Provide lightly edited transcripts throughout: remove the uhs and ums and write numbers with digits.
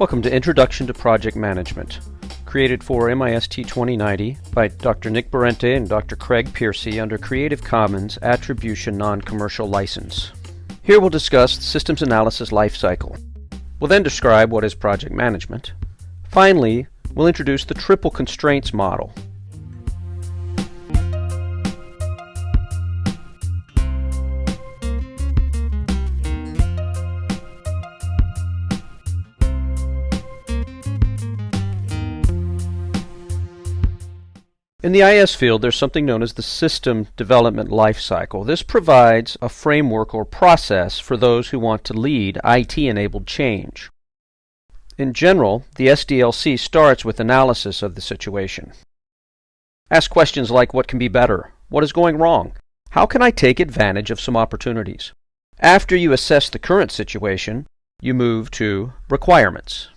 Welcome to Introduction to Project Management, created for MIST2090 by Dr. Nick Berente and Dr. Craig Piercy under Creative Commons Attribution Non-Commercial License. Here we'll discuss the systems analysis lifecycle. We'll then describe what is project management. Finally, we'll introduce the triple constraints model. In the IS field, there's something known as the System Development Lifecycle. This provides a framework or process for those who want to lead IT-enabled change. In general, the SDLC starts with analysis of the situation. Ask questions like, what can be better? What is going wrong? How can I take advantage of some opportunities? After you assess the current situation, you move to requirements.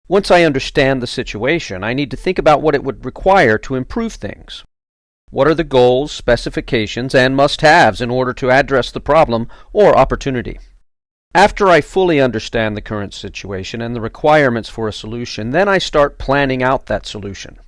Once I understand the situation, I need to think about what it would require to improve things. What are the goals, specifications, and must-haves in order to address the problem or opportunity? After I fully understand the current situation and the requirements for a solution, then I start planning out that solution.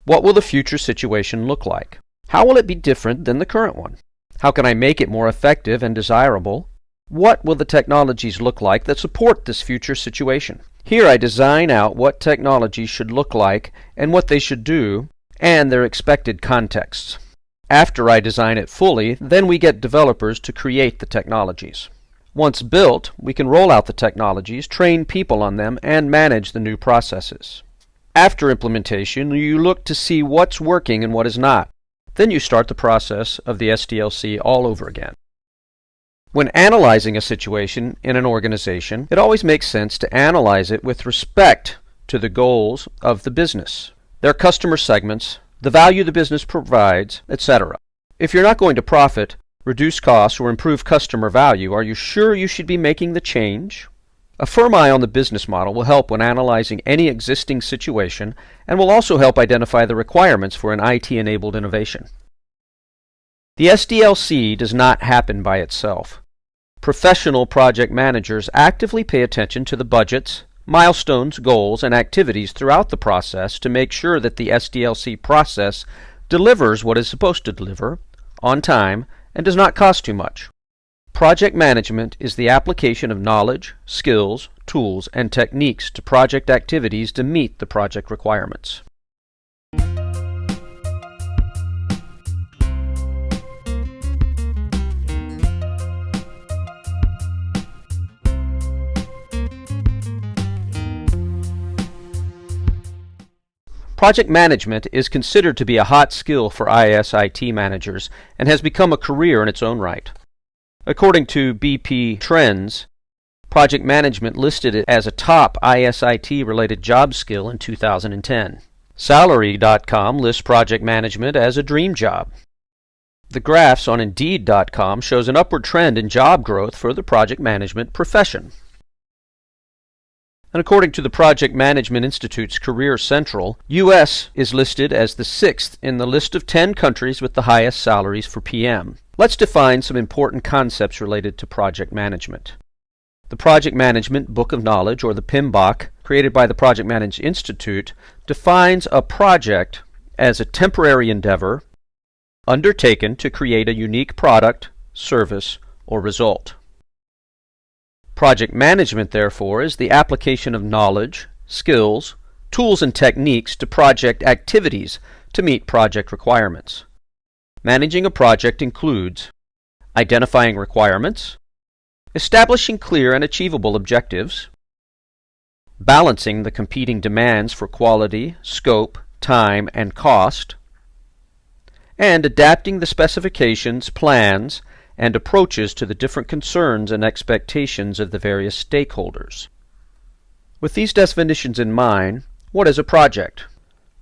What will the future situation look like? How will it be different than the current one? How can I make it more effective and desirable? What will the technologies look like that support this future situation? Here I design out what technologies should look like and what they should do and their expected contexts. After I design it fully, then we get developers to create the technologies. Once built, we can roll out the technologies, train people on them, and manage the new processes. After implementation, you look to see what's working and what is not. Then you start the process of the SDLC all over again. When analyzing a situation in an organization, it always makes sense to analyze it with respect to the goals of the business, their customer segments, the value the business provides, etc. If you're not going to profit, reduce costs, or improve customer value, are you sure you should be making the change? A firm eye on the business model will help when analyzing any existing situation and will also help identify the requirements for an IT-enabled innovation. The SDLC does not happen by itself. Professional project managers actively pay attention to the budgets, milestones, goals, and activities throughout the process to make sure that the SDLC process delivers what it's supposed to deliver, on time, and does not cost too much. Project management is the application of knowledge, skills, tools, and techniques to project activities to meet the project requirements. Project management is considered to be a hot skill for IS/IT managers and has become a career in its own right. According to BP Trends, project management listed it as a top IS/IT-related job skill in 2010. Salary.com lists project management as a dream job. The graphs on Indeed.com shows an upward trend in job growth for the project management profession. And according to the Project Management Institute's Career Central, U.S. is listed as the 6th in the list of 10 countries with the highest salaries for PM. Let's define some important concepts related to project management. The Project Management Book of Knowledge, or the PMBOK, created by the Project Management Institute, defines a project as a temporary endeavor undertaken to create a unique product, service, or result. Project management, therefore, is the application of knowledge, skills, tools, and techniques to project activities to meet project requirements. Managing a project includes identifying requirements, establishing clear and achievable objectives, balancing the competing demands for quality, scope, time, and cost, and adapting the specifications, plans, and approaches to the different concerns and expectations of the various stakeholders. With these definitions in mind, what is a project?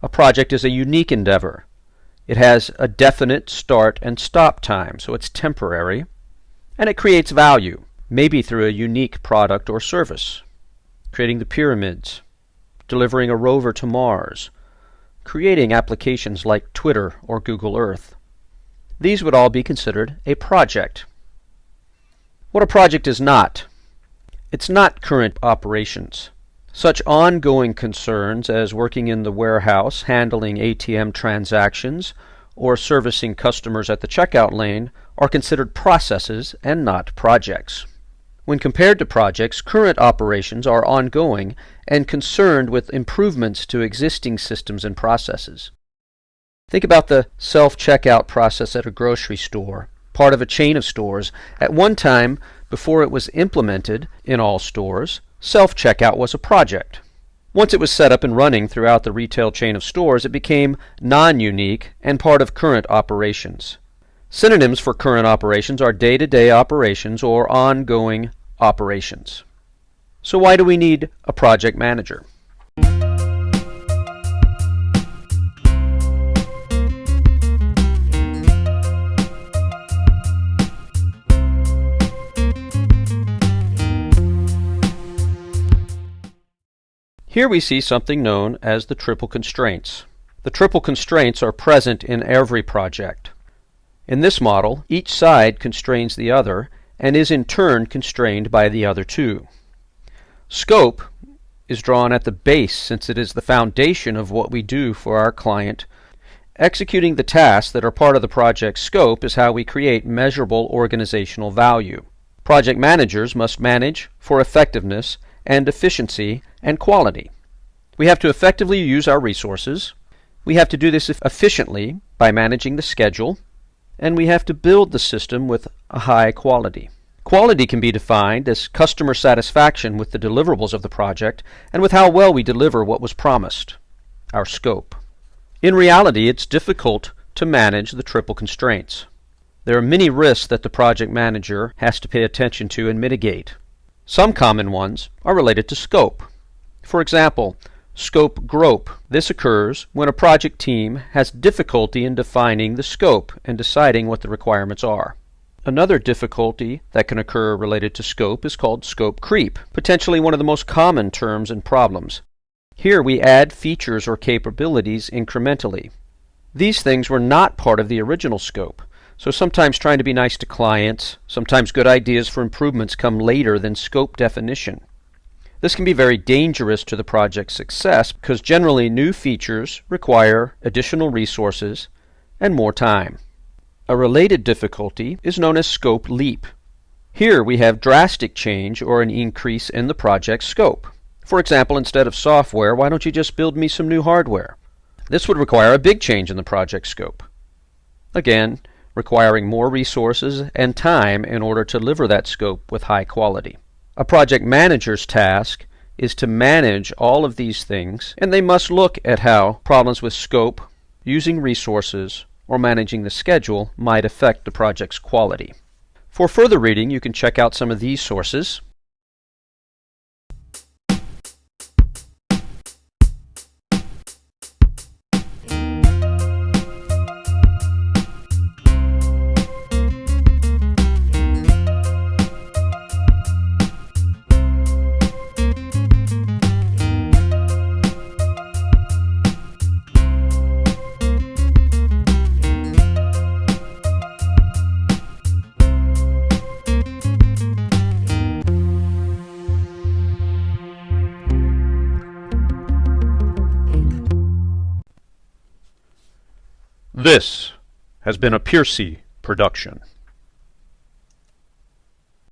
A project is a unique endeavor. It has a definite start and stop time, so it's temporary, and it creates value, maybe through a unique product or service, creating the pyramids, delivering a rover to Mars, creating applications like Twitter or Google Earth. These would all be considered a project. What a project is not. It's not current operations. Such ongoing concerns as working in the warehouse, handling ATM transactions, or servicing customers at the checkout lane are considered processes and not projects. When compared to projects, current operations are ongoing and concerned with improvements to existing systems and processes. Think about the self-checkout process at a grocery store, part of a chain of stores. At one time, before it was implemented in all stores, self-checkout was a project. Once it was set up and running throughout the retail chain of stores, it became non-unique and part of current operations. Synonyms for current operations are day-to-day operations or ongoing operations. So why do we need a project manager? Here we see something known as the triple constraints. The triple constraints are present in every project. In this model, each side constrains the other and is in turn constrained by the other two. Scope is drawn at the base since it is the foundation of what we do for our client. Executing the tasks that are part of the project's scope is how we create measurable organizational value. Project managers must manage for effectiveness and efficiency and quality. We have to effectively use our resources. We have to do this efficiently by managing the schedule, and we have to build the system with a high quality. Quality can be defined as customer satisfaction with the deliverables of the project and with how well we deliver what was promised, our scope. In reality, it's difficult to manage the triple constraints. There are many risks that the project manager has to pay attention to and mitigate. Some common ones are related to scope. For example, scope grope. This occurs when a project team has difficulty in defining the scope and deciding what the requirements are. Another difficulty that can occur related to scope is called scope creep, potentially one of the most common terms and problems. Here we add features or capabilities incrementally. These things were not part of the original scope. So sometimes trying to be nice to clients, sometimes good ideas for improvements come later than scope definition. This can be very dangerous to the project's success because generally new features require additional resources and more time. A related difficulty is known as scope leap. Here we have drastic change or an increase in the project's scope. For example, instead of software, why don't you just build me some new hardware? This would require a big change in the project scope. Again, requiring more resources and time in order to deliver that scope with high quality. A project manager's task is to manage all of these things, and they must look at how problems with scope, using resources, or managing the schedule might affect the project's quality. For further reading, you can check out some of these sources. This has been a Piercy production.